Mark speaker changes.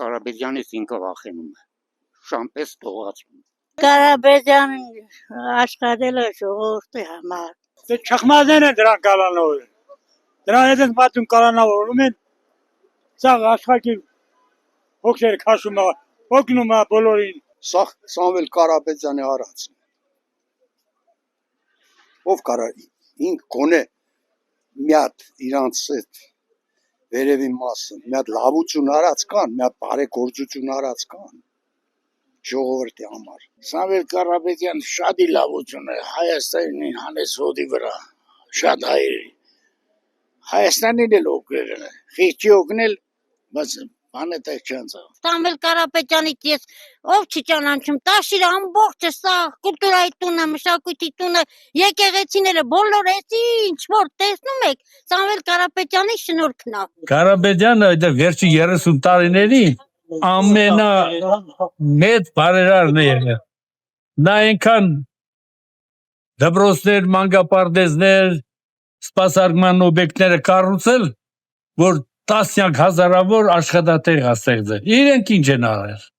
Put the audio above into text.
Speaker 1: Կարապետյանից ինքը վախենում է, շամպես տողացում։
Speaker 2: Կարապետյանն աշխատել է ժողովրդի համար։
Speaker 3: Դե չխմազեն են դրանք կալանավոր։ Դրանք հետ են պատում կալանավորում են, սաղ աշխակի հոգսերը քաշում է, հոգնում է բոլորին։
Speaker 4: Սա Սամվել Կարապետյանի արածն է։ Ով կարա ինք գոնե մի հատ իրանց այդ վերևի մասը, մի հատ լավություն արած կան, մի հատ բարեգործություն արած կան ժողովրդի համար։
Speaker 5: Սամվել Կարապետյան շատ լավություն է Հայաստանի հանեց հոդի վրա, շատ հայերի։ Հայաստանին էլ օգնել է, խիղճի օգնել, բայց բանը տեղ չանցավ։
Speaker 2: Սամվել Կարապետյանից ես ով չճանաչում, Տաշիրը ամբողջը սա կուլտուրայի տունը, մշակույթի տունը, եկեղեցիները, բոլորը ինչ որ տեսնում եք, Սամվել Կարապետյանի շնորհքն է։
Speaker 6: Կարապետյանը այդ վերջի 30 տարիների ամենամեծ բարերարն է եղել։ Նա այնքան դպրոցներ, մանկապարտեզներ, սպասարկման օբյեկտները կառուցել, որ տասնյակ հազարավոր աշխատատեղ է ստեղծել։ Իրենք ինչ են արել։